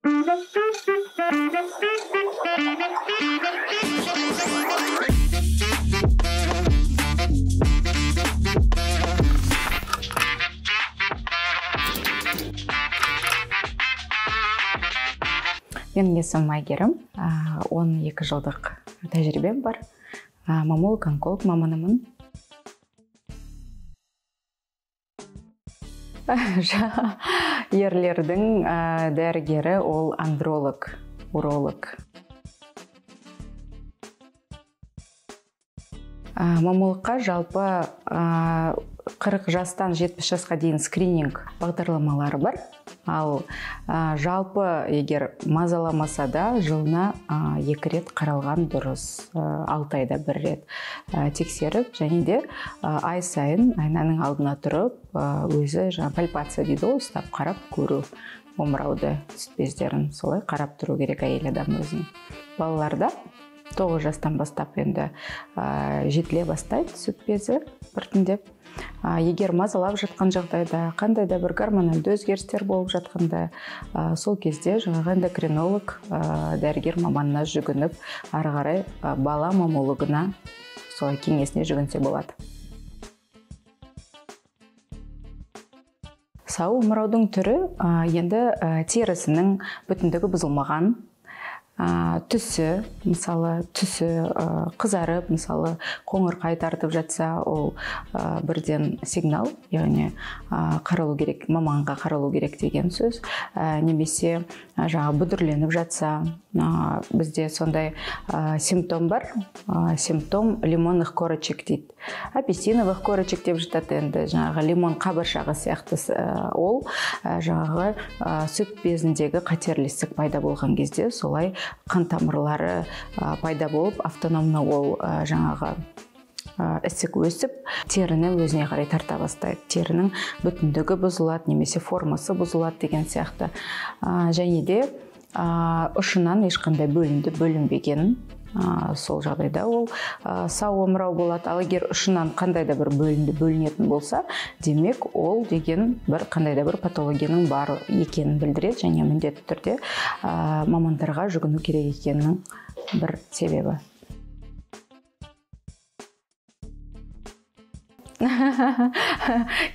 Менің есімім Айгерім, 12 жылдық тәжірибем бар. Мамолог, онколог маманымын. Ерлердің дәрігері ол андролог, уролог. Мамологқа жалпы 40 жастан 70 жасқа дейін скрининг бағдарламалары бар. Ал жалпы егер мазаламаса да жылына 2 рет қаралған дұрыс, 6 айда 1 рет тексеріп, және де ай сайын айнаның алдына тұрып, өзі пальпация дейді, ұстап қарап көру омырауды, сүт бездерін солай қарап тұру керек әйел адам өзін. Балаларда 9 жастан бастап енді жетіле бастайды сүт безі біртіндеп. Егер мазалап жатқан жағдайда, қандай да бір гормоналды өзгерістер болып жатқанда, сол кезде жаңағы эндокринолог дәрігер маманына жүгініп, ары қарай бала мамологына солай кеңесіне жүгінсе болады. Сау омыраудың түрі енді терісінің бүтіндігі бұзылмаған, түсі, мысалы түсі қызарып, мысалы қоңыр қайтартып жатса, ол бірден сигнал, яғни қаралу керек, маманға қаралу керек деген сөз. Немесе жаңа бүдірленіп жатса, бізде сондай симптом бар. Симптом лимонных корочек дейді. Апельсиновых корочек деп жатады, енді жаңағы лимон қабыршағы сияқты ол жаңағы сүт безіндегі қатерлі ісік пайда болған кезде солай қан тамырлары пайда болып, автономны ол жаңағы ісік өсіп, теріні өзіне қарай тарта бастайды. Терінің бүтіндігі бұзылады, немесе формасы бұзылады деген сияқты. Және де ұшынан ешқандай бөлінбеген, сол жағдайда ол сау омырау болады. Ал егер ұшынан қандай да бір бөлінетін болса, демек ол деген қандай да бір патологияның бар екенін білдіреді, және міндетті түрде мамандарға жүгіну керек екенінің бір себебі.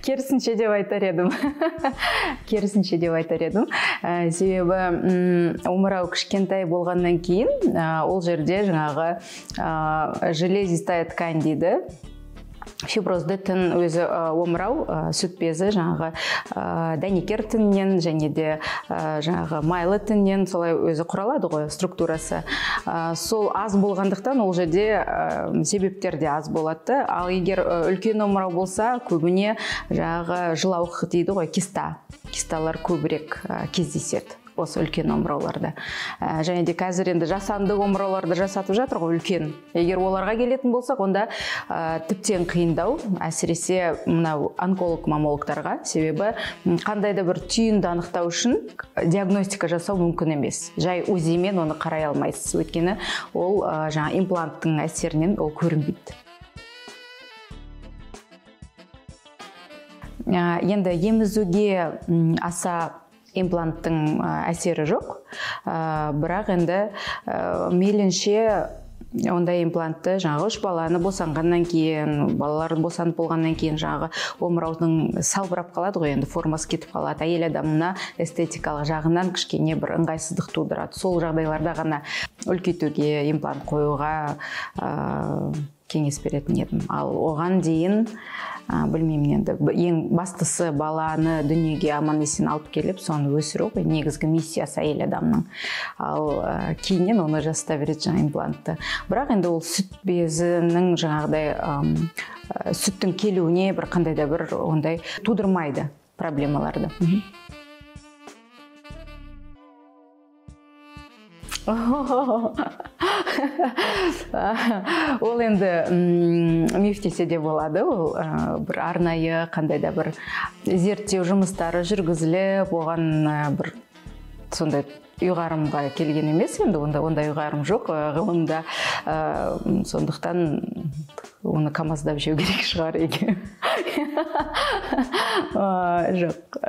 Керісінше деп айтар едім. Себебі омырау кішкентай болғаннан кейін, ол жерде жаңағы железистая ткань дейді. Фиброзды тін өзі омырау, сүт безі жаңағы дәнекер тіннен, және де жаңағы майлы тіннен солай өзі құралады ғой структурасы. Сол аз болғандықтан ол жерде себептер де аз болады. Ал егер үлкен омырау болса, көбіне жаңағы жылауық дейді ғой, кисталар көбірек кездеседі осы үлкен омырауларда. Және де қазір енді жасанды омырауларды жасатып жатыр ғой үлкен. Егер оларға келетін болсақ, онда тіптен қиындау, әсіресе мынау онколог мамологтарға, себебі қандай да бір түйінді анықтау үшін диагностика жасау мүмкін емес. Жай УЗИ-мен оны қарай алмайсыз, өйткені ол жаңа импланттың әсерінен ол көрінбейді. Енді емізуге аса импланттың әсері жоқ, бірақ енді мейлінше ондай имплантты жаңағы 3 баланы босанғаннан кейін, балаларын босанып болғаннан кейін жаңағы омыраудың салбырап қалады ғой, енді формасы кетіп қалады. Әйел адамына эстетикалық жағынан кішкене бір ыңғайсыздық тудырады. Сол жағдайларда ғана үлкейтуге, имплант қоюға кеңес беретін едім. Ал оған дейін білмеймін, енді ең бастысы баланы дүниеге аман есен алып келіп, соны өсіру ғой, негізгі миссиясы әйел адамның. Ал кейіннен оны жасата береді жаңа имплантты. Бірақ енді ол сүт безінің жаңағыдай сүттің келуіне бір қандай да бір ондай тудырмайды проблемаларды. Ол енді миф десе де болады, ол бір арнайы қандай да бір зерттеу жұмыстары жүргізіліп, оған бір сондай ұйғарымға келген емес, енді ондай ұйғарым жоқ ғылымда, сондықтан оны камаздап жеу керек шығар Жоқ,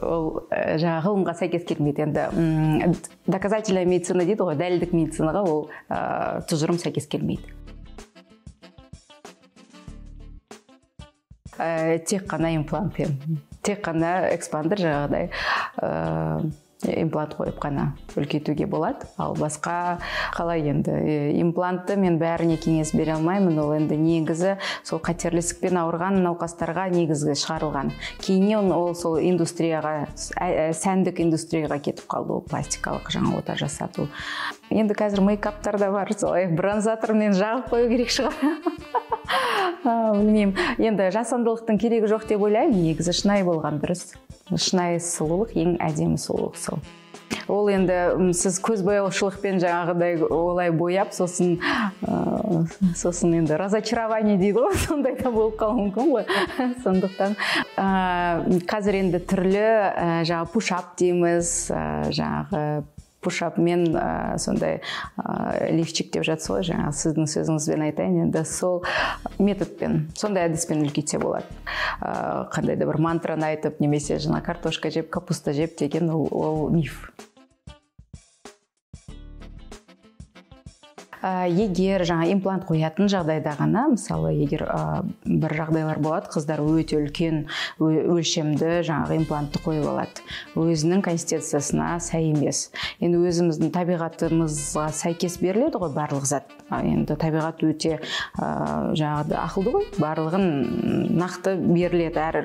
ол жаңа ғылымға сәйкес келмейді. Енді доказательная медицина дейді ғой, дәлелдік медицинаға ол тұжырым сәйкес келмейді. Тек қана имплант, тек қана экспандер жаңағыдай имплант қойып қана үлкейтуге болады. Ал басқа қалай енді имплантты мен бәріне кеңес бере алмаймын. Ол енді негізі сол қатерлі-ісікпен ауырған науқастарға негізгі шығарылған. Кейіннен ол сол индустрияға, сәндік индустрияға кетіп қалды, ол пластикалық жаңа ота жасату. Енді қазір мейкаптар да бар, солай бронзатормен жағып қою керек шығар. Білмеймін. Енді жасандылықтың керегі жоқ деп ойлаймын. Негізі шынайы болған дұрыс. Шынайы сұлулық ең әдемі сұлулық сол. Ол енді сіз көзбояушылықпен жаңағыдай олай бояп, сосын енді разочарование дейді ғой, сондай да болып қалуы мүмкін ғой. Сондықтан қазір енді түрлі жаңағы пушап дейміз, жаңағы пушапмен сондай лифчик деп жатсы ғой, жаңа сіздің сөзіңізбен айтайын, енді сол методпен, сондай әдіспен үлкейтсе болады. Қандай да бір мантраны айтып, немесе жаңа картошка жеп, капуста жеп деген ол миф. Егер жаңа имплант қоятын жағдайда ғана, мысалы, егер бір жағдайлар болады, қыздар өте үлкен өлшемді жаңағы имплантты қойып алады. Өзінің конституциясына сай емес. Енді өзіміздің табиғатымызға сәйкес беріледі ғой барлық зат. Енді табиғат өте жаңағы ақылды ғой, барлығын нақты беріледі әр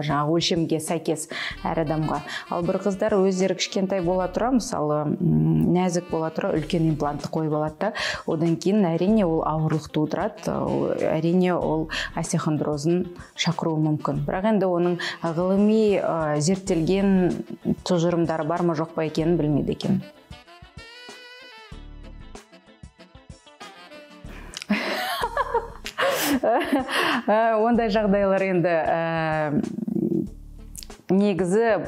жаңағы өлшемге сәйкес әр адамға. Ал бір қыздар өздері кішкентай бола тұра, мысалы, нәзік бола тұра үлкен имплантты қойып алады да, одан кейін әрине ол ауырлық тудырады, әрине ол остеохондрозын шақыруы мүмкін. Бірақ енді оның ғылыми зерттелген тұжырымдары бар ма жоқ па екенін білмейді екен. Ондай жағдайлар енді негізі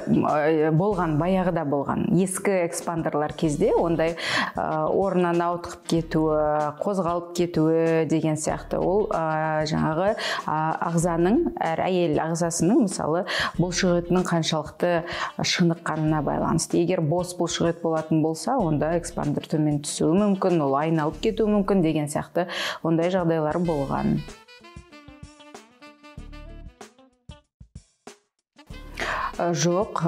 болған, баяғыда болған. Ескі экспандерлар кезде ондай орнынан ауытқып кетуі, қозғалып кетуі деген сияқты. Ол жаңағы ағзаның, әр әйел ағзасының, мысалы, бұлшық етінің қаншалықты шыныққанына байланысты. Егер бос бұлшық ет болатын болса, онда экспандер төмен түсуі мүмкін, ол айналып кетуі мүмкін деген сияқты. Ондай жағдайлар болған. Жоқ,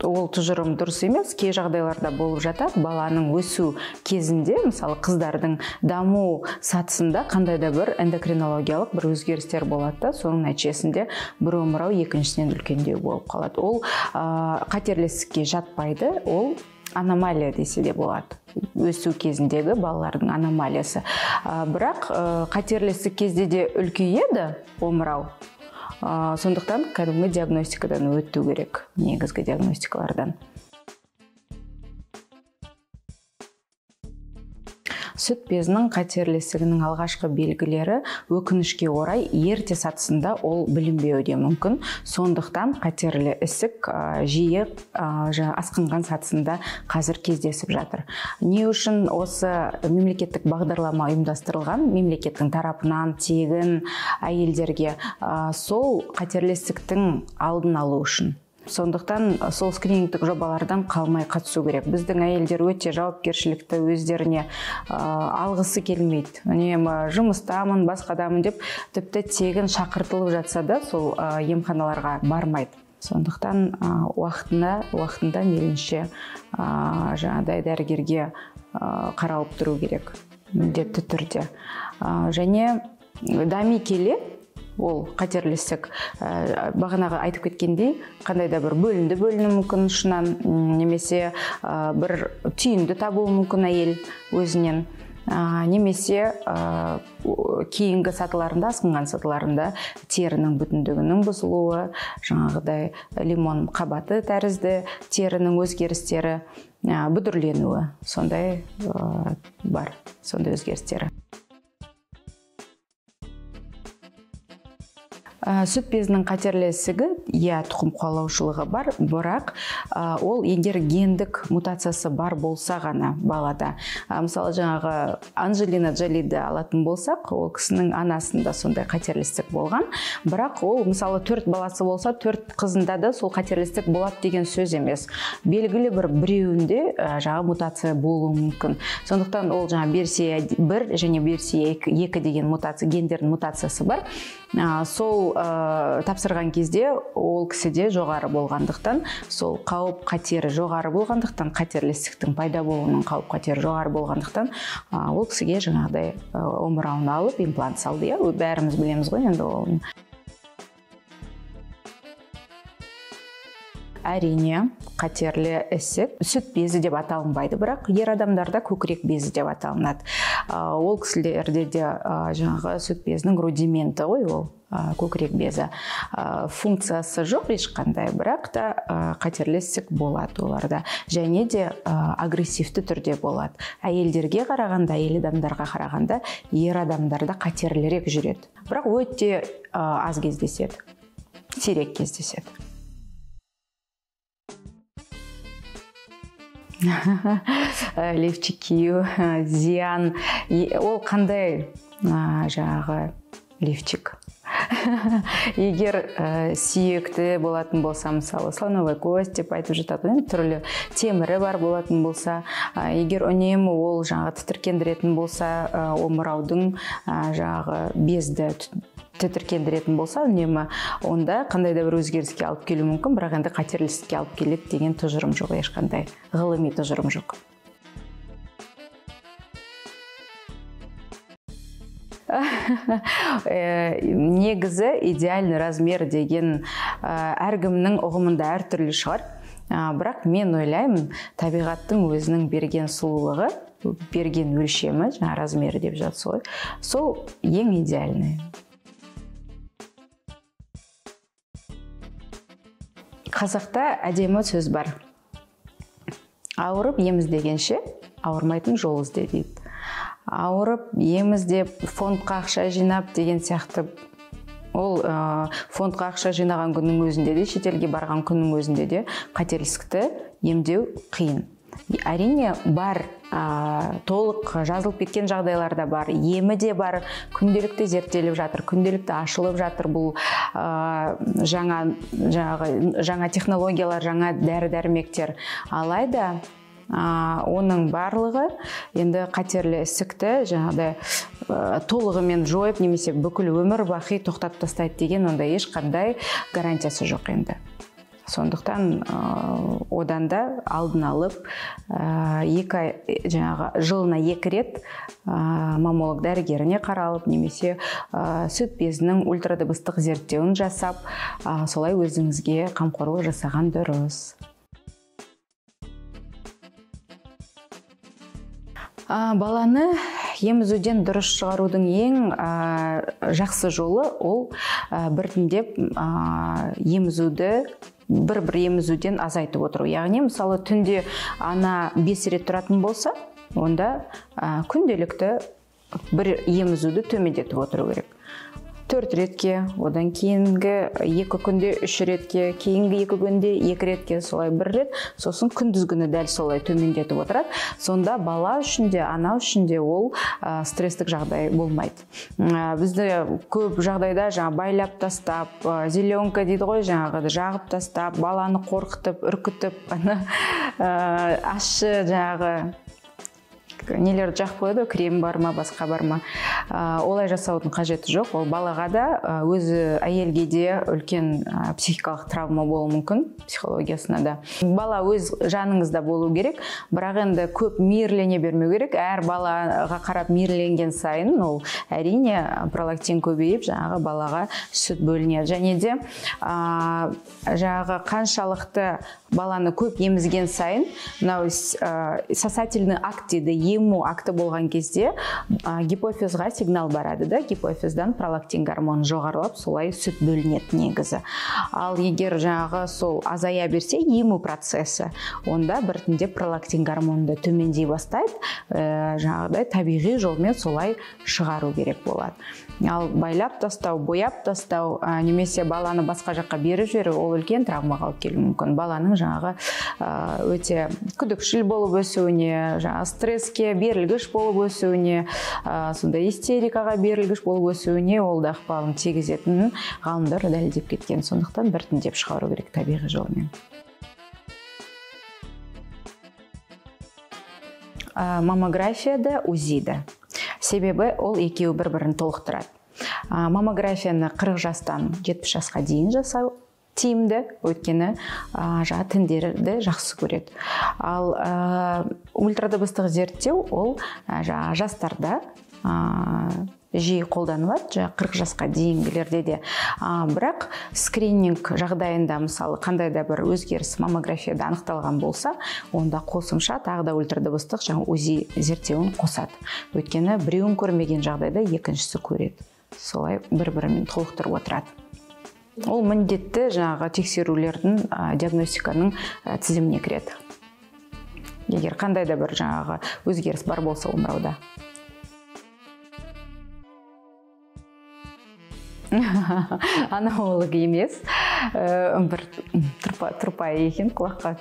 ол тұжырым дұрыс емес. Кей жағдайларда болып жатады. Баланың өсу кезінде, мысалы, қыздардың даму сатысында қандай да бір эндокринологиялық бір өзгерістер болады да, соның нәтижесінде бір омырау екіншісінен үлкендеу болып қалады. Ол қатерлі-ісікке жатпайды, ол аномалия десе де болады. Өсу кезіндегі балалардың аномалиясы. Бірақ қатерлі-ісік кезде де үлкейеді омырау. Сондықтан кәдімгі диагностикадан өту керек, негізгі диагностикалардан. Сүт безінің қатерлі-ісігінің алғашқы белгілері өкінішке орай ерте сатысында ол білінбеуі мүмкін. Сондықтан қатерлі ісік жиі асқынған сатысында қазір кездесіп жатыр. Не үшін осы мемлекеттік бағдарлама ұйымдастырылған, мемлекеттің тарапынан тегін әйелдерге сол қатерлі ісіктің алдын алу үшін. Сондықтан сол скринингтік жобалардан қалмай қатысу керек. Біздің әйелдер өте жауапкершілікті, өздеріне алғысы келмейді. Жұмыстамын, басқадамын деп тіпті тегін шақыртылып жатса да, сол емханаларға бармайды. Сондықтан уақытында мейлінше жаңағыдай дәрігерге қаралып тұру керек, міндетті түрде. Және дами келе ол қатерлі ісік бағанағы айтып кеткендей, қандай да бір бөлінуі мүмкін шынан, немесе бір түйінді табуы мүмкін әйел өзінен, немесе кейінгі сатыларында, асқынған сатыларында терінің бүтіндігінің бұзылуы, жаңағыдай лимон қабаты тәрізді терінің өзгерістері, бүдірленуі, сондай бар, сондай өзгерістері. Сүт безінің қатерлі ісігі, тұқым қуалаушылығы бар, бірақ ол егер гендік мутациясы бар болса ғана балада. Мысалы, жаңағы Анджелина Джолиді алатын болсақ, ол кісінің анасында сондай қатерлі ісік болған, бірақ ол, мысалы, 4 баласы болса, 4 қызында да сол қатерлі ісік болады деген сөз емес. Белгілі біреуінде жаңағы мутация болуы мүмкін. Сондықтан ол жаңа версия 1 және версия 2 деген гендердің мутациясы бар. Сол тапсырған кезде ол кісіде жоғары болғандықтан, сол қауіп қатері жоғары болғандықтан, қатерлі ісіктің пайда болуының қауіп қатері жоғары болғандықтан, ол кісіге жаңағыдай омырауын алып имплант салды. Бәріміз білеміз ғой енді ол. Әрине, қатерлі ісік сүт безі деп аталынбайды, бірақ ер адамдарда көкірек безі деп аталынады. Ол кісілерде де жаңағы сүт безінің рудименті ғой, ол көкірек безі. Функциясы жоқ ешқандай, бірақ та қатерлі ісік болады оларда. Және де агрессивті түрде болады. Әйелдерге қарағанда, әйел адамдарға қарағанда, ер адамдарда қатерлірек жүреді. Бірақ өте аз кездеседі, сирек кездеседі. Лифчик кию, зиян. Ол қандай жаңағы лифчик? Егер сүйекті болатын болса, мысалы, слоновой кость деп айтып жатады, түрлі темірі бар болатын болса, егер үнемі ол жаңағы тітіркендіретін болса, омыраудың жаңағы безді тітіркендіретін болса, үнемі онда қандай да бір өзгеріске алып келу мүмкін, бірақ енді қатерлі ісікке алып келеді деген тұжырым жоқ, ешқандай ғылыми тұжырым жоқ. Негізі идеальный размер деген әркімнің ұғымында әртүрлі шығар. Бірақ мен ойлаймын, табиғаттың өзінің берген сұлулығы, берген өлшемі, размері деп жатсы ғой, сол ең идеальный. Қазақта әдемі сөз бар. Ауырып ем іздегенше, ауырмайтын жол ізде дейді. Ауырып ем іздеп, фондқа ақша жинап деген сияқты, ол фондқа ақша жинаған күннің өзінде де, шетелге барған күннің өзінде де қатерлі ісікті емдеу қиын. Әрине бар, толық жазылып кеткен жағдайларда бар, емі де бар, күнделікті зерттеліп жатыр, күнделікті ашылып жатыр бұл жаңа технологиялар, жаңа дәрі-дәрмектер. Алайда оның барлығы енді қатерлі ісікті жаңағыдай толығымен жойып, немесе бүкіл өмір бақи тоқтатып тастайды деген ондай ешқандай гарантиясы жоқ енді. Сондықтан одан да алдын алып, жылына 2 рет маммолог дәрігеріне қаралып, немесе сүт безінің ультрадыбыстық зерттеуін жасап, солай өзіңізге қамқорлық жасаған дұрыс. Баланы емізуден дұрыс шығарудың ең жақсы жолы ол біртіндеп емізуді бір емізуден азайтып отыру. Яғни, мысалы, түнде ана 5 рет тұратын болса, онда күнделікті бір емізуді төмендетіп отыру керек. 4 ретке, одан кейінгі 2 күнде 3 ретке, кейінгі 2 күнде 2 ретке, солай 1 рет, сосын күндізгіні дәл солай төмендетіп отырады. Сонда бала үшін де, ана үшін де ол стресстік жағдай болмайды. Бізді көп жағдайда байлап тастап, зеленка дейді ғой, жағып тастап, баланы қорқытып, үркітіп, ащы нелерді жақып қойды, крем бар ма, басқа бар ма. Олай жасаудың қажеті жоқ. Ол балаға да, өзі әйелге де үлкен психикалық травма болуы мүмкін, психологиясына да. Бала өз жаныңызда болу керек, бірақ енді көп мейірлене бермеу керек. Әр балаға қарап мейірленген сайын, ол әрине пролактин көбейіп, балаға сүт бөлінеді. Және де қаншалықты баланы көп емізген сайын мынау сосательный акт дейді, ему акты болған кезде гипофизға сигнал барады да, гипофиздан пролактин гормоны жоғарылап солай сүт бөлінеді негізі. Ал егер жаңағы сол азая берсе ему процесі, онда біртіндеп пролактин гормоны да төмендей бастайды, жаңағыдай табиғи жолмен солай шығару керек болады. Ал байлап тастау, бояп тастау, немесе баланы басқа жаққа беріп жіберу, ол үлкен травмаға алып келуі мүмкін. Баланың жаңағы өте күдікшіл болып өсуіне, жаңағы стресске берілгіш болып өсуіне, сонда истерикаға берілгіш болып өсуіне ол да ықпалын тигізетінін ғалымдар дәлелдеп кеткен. Сондықтан біртіндеп шығару керек табиғи жолмен. Маммографияда, УЗИда. Себебі ол екеуі бір-бірін толықтырады. Маммографияны 40 жастан 70 жасқа дейін жасау тиімді, өйткені жаңа тіндерді жақсы көреді. Ал ультрадыбыстық зерттеу ол жастарда жиі қолданылады, 40 жасқа дейінгілерде де. Бірақ скрининг жағдайында, мысалы, қандай да бір өзгеріс маммографияда анықталған болса, онда қосымша тағы да ультрадыбыстық УЗИ зерттеуін қосады. Өйткені біреуін көрмеген жағдайда екіншісі көреді. Солай бір-бірімен толықтырып отырады. Ол міндетті жаңағы тексерулердің диагностиканың тізіміне кіреді. Егер қандай да бір жаңағы өзгеріс бар болса омырауда. Аномолог емес, бір тұрпай екен құлаққа.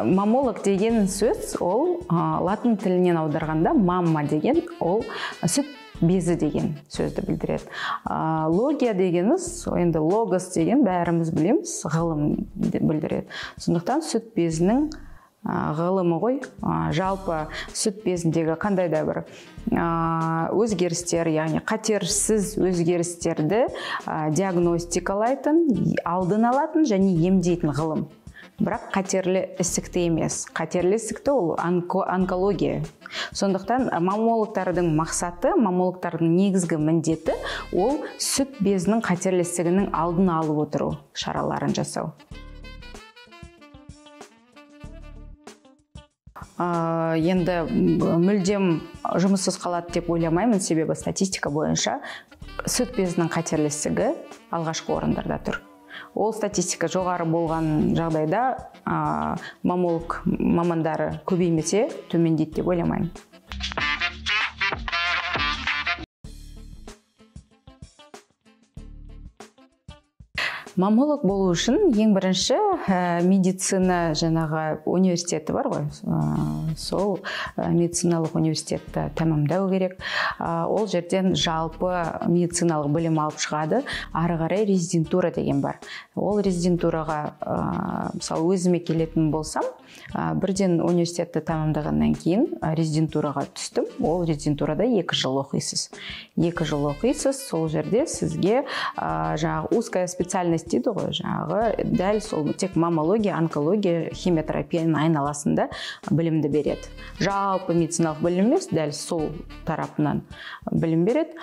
Маммолог деген сөз, ол латын тілінен аударғанда мамма деген, ол сүт безі деген сөзді білдіреді. Логия дегеніміз, енді логос деген бәріміз білеміз, ғылым білдіреді. Сондықтан сүт безінің ғылымы ғой, жалпы сүт безіндегі қандай да бір өзгерістер, яғни қатерсіз өзгерістерді диагностикалайтын, алдын алатын және емдейтін ғылым. Бірақ қатерлі ісікті емес. Қатерлі ісікті ол онкология. Сондықтан маммологтардың мақсаты, маммологтардың негізгі міндеті ол сүт безінің қатерлі ісігінің алдын алып отыру шараларын жасау. Енді мүлдем жұмыссыз қалады деп ойламаймын, себебі статистика бойынша сүт безінің қатерлі ісігі алғашқы орындарда тұр. Ол статистика жоғары болған жағдайда маммолог мамандары көбеймесе төмендейді деп ойламаймын. Маммолог болу үшін ең бірінші медицина жаңағы университеті бар ғой. Сол медициналық университетті тәмамдау керек. Ол жерден жалпы медициналық білім алып шығады. Ары қарай резидентура деген бар. Ол резидентураға, мысалы, өзіме келетін болсам, бірден университетті тәмамдағаннан кейін резидентураға түстім. Ол резидентурада 2 жыл оқисыз. 2 жыл оқисыз, сол жерде сізге жаңағы узкая специальность дейді ғой, жаңағы дәл сол тек маммология, онкология, химиотерапияның айналасында білімді береді. Жалпы медициналық білім емес, дәл сол тарапынан білім береді.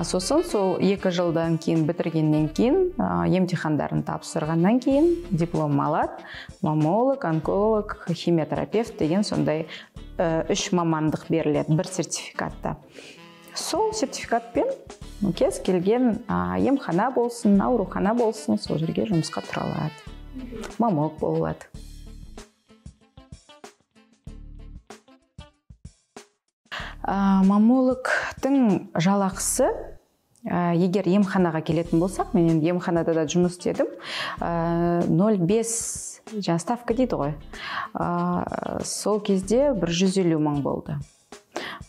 Сосын сол 2 жылдан кейін бітіргеннен кейін, емтихандарын тапсырғаннан кейін диплом алады. Маммолог, онколог, химиотерапевт деген сондай 3 мамандық беріледі бір сертификатта. Сол сертификатпен кез келген емхана болсын, аурухана болсын, сол жерге жұмысқа тұра алады. Маммолог болады. Маммологтың жалақысы, егер емханаға келетін болсақ, мен емханада да жұмыс істедім, 0,5 ставка дейді ғой. Сол кезде 150 мың болды.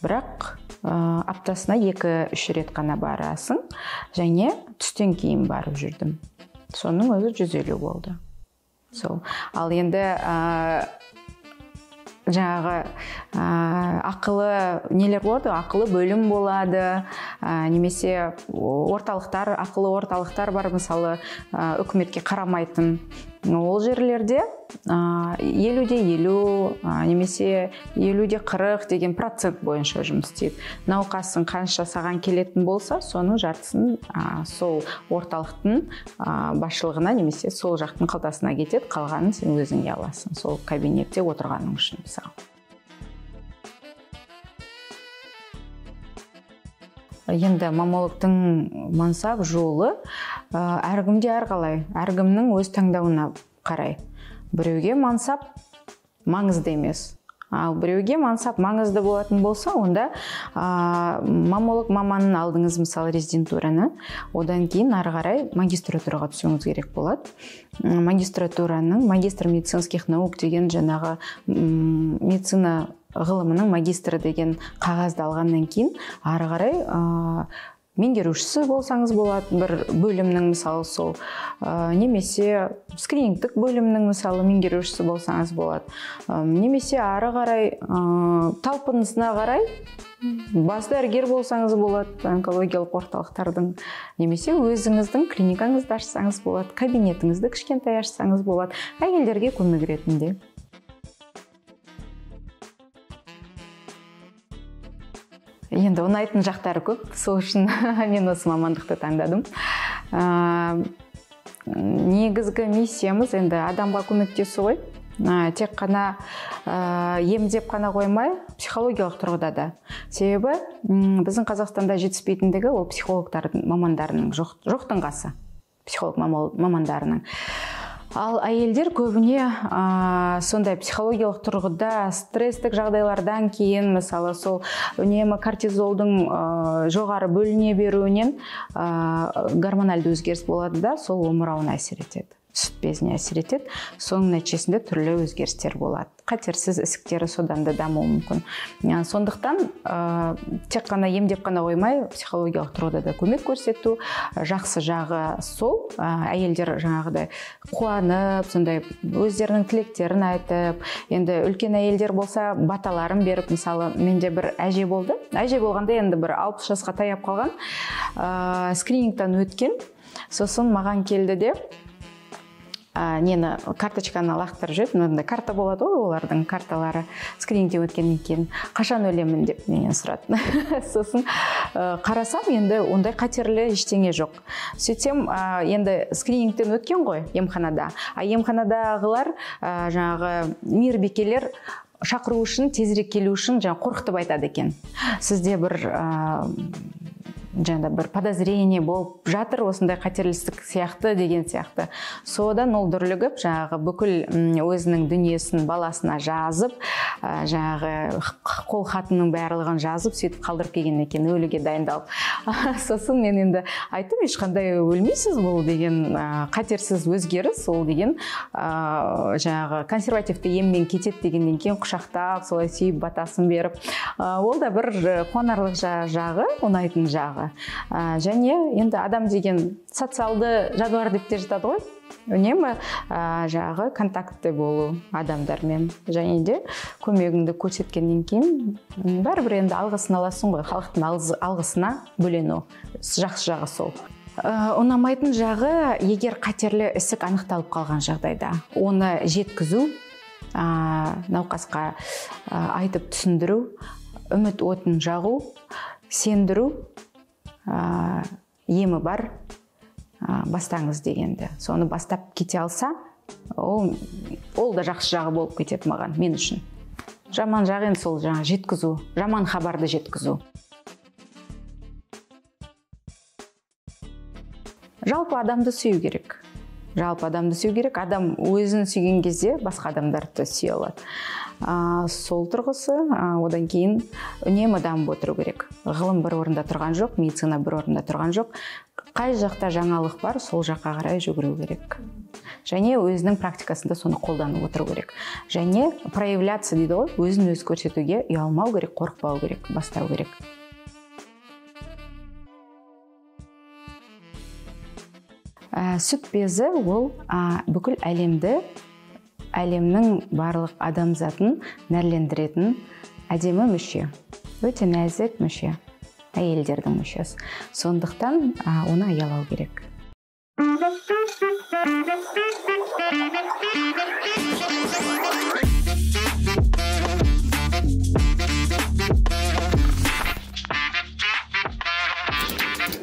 Бірақ аптасына 2-3 рет қана барасың, және түстен кейін барып жүрдім. Соның өзі 150 болды. Ал енді жаңағы ақылы нелер болады, ақылы бөлім болады, немесе орталықтар, ақылы орталықтар бар, мысалы, үкіметке қарамайтын Ол жерлерде 50-де 50 немесе 50-де 40 деген процент бойынша жұмыс істейді. Науқастың қанша саған келетін болса, соның жартысын сол орталықтың басшылығына немесе сол жақтың қалтасына кетеді, қалғанын сен өзіңе аласың, сол кабинетте отырғаның үшін мысалы. Енді маммологтың мансап жолы әркімде әрқалай, әркімнің өз таңдауына қарай. Біреуге мансап маңызды емес. Ал біреуге мансап маңызды болатын болса, онда маммолог маманын алдыңыз, мысалы резидентураны, одан кейін ары қарай магистратураға түсуіңіз керек болады. Магистратураның магистр медицинских наук деген жаңағы медицина ғылымының магистрі деген қағазды алғаннан кейін ары қарай меңгерушісі болсаңыз болады, бір бөлімнің мысалы сол, немесе скринингтік бөлімнің мысалы меңгерушісі болсаңыз болады, немесе ары қарай талпынысына қарай бас дәрігер болсаңыз болады, онкологиялық орталықтардың, немесе өзіңіздің клиникаңызды ашсаңыз болады, кабинетіңізді кішкентай ашсаңыз болады, әйелдерге көмек ретінде. Енді ұнайтын жақтары көп, сол үшін мен осы мамандықты таңдадым. Негізгі миссиямыз енді адамға көмектесу ғой. Тек қана емдеп қана қоймай, психологиялық тұрғыда да. Себебі біздің Қазақстанда жетіспейтіндігі ол психологтардың мамандарының жоқтың қасы, психолог мамандарының. Ал әйелдер көбіне сондай психологиялық тұрғыда стресстік жағдайлардан кейін, мысалы сол үнемі кортизолдың жоғары бөліне беруінен гормональды өзгеріс болады да, сол омырауына әсер етеді, сүт безіне әсер етеді. Соның нәтижесінде түрлі өзгерістер болады. Қатерсіз ісіктері содан да дамуы мүмкін. Сондықтан тек қана емдеп қана қоймай, психологиялық тұрғыда да көмек көрсету, жақсы жағы сол, әйелдер жаңағыдай қуанып, сондай өздерінің тілектерін айтып, енді үлкен әйелдер болса баталарын беріп, мысалы менде бір әже болды. Әже болғанда енді бір 60 жасқа таяп қалған, скринингтан өткен, сосын маған келді де нені карточканы лақтырып жүріп, мынандай карта болады ғой, олардың карталары скринингтен өткеннен кейін қашан өлемін деп менен сұрады. Сосын қарасам, енді ондай қатерлі ештеңе жоқ. Сөйтсем, енді скринингтен өткен ғой емханада. Емханадағылар жаңағы мейірбикелер шақыру үшін, тезірек келу үшін қорқытып айтады екен. Сізде бір бір подозрение болып жатыр, осындай қатерлістік сияқты деген сияқты. Содан ол дүрлігіп, бүкіл өзінің дүниесін баласына жазып, қол хатының барлығын жазып, сөйтіп қалдырып келген екен, өлуге дайындалып. Сосын мен енді айттым, ешқандай өлмейсіз, бұл деген қатерсіз өзгеріс, ол деген консервативті еммен кетеді дегеннен кейін құшақтап, солай сүйіп батасын беріп, ол да бір қуанарлық жағы, ұнайтын жағы. Және енді адам деген социалды жануар деп те жатады ғой. Үнемі контактте болу адамдармен, және де көмегіңді көрсеткеннен кейін бәрібір енді алғысын аласың ғой, халықтың алғысына бөлену. Жақсы жағы сол. Ұнамайтын жағы, егер қатерлі ісік анықталып қалған жағдайда, оны жеткізу, науқасқа айтып түсіндіру, үміт отын жағу, сендіру, емі бар, бастаңыз дегенді. Соны бастап кете алса, ол да жақсы жағы болып кетеді маған, мен үшін. Жаман жағы енді сол жеткізу, жаман хабарды жеткізу. Жалпы адамды сүю керек. Адам өзін сүйген кезде басқа адамдарды сүйе алады. Сол тұрғысы, одан кейін үнемі дамып отыру керек. Ғылым бір орында тұрған жоқ, медицина бір орында тұрған жоқ. Қай жақта жаңалық бар, сол жаққа қарай жүгіру керек. Және өзінің практикасында соны қолданып отыру керек. Және проявляться дейді ғой, өзін өз көрсетуге ұялмау керек, қорықпау керек, бастау керек. Сүт безі ол бүкіл әлемнің барлық адамзатын нәрлендіретін әдемі мүше, өте нәзік мүше, әйелдердің мүшесі. Сондықтан оны аялау керек.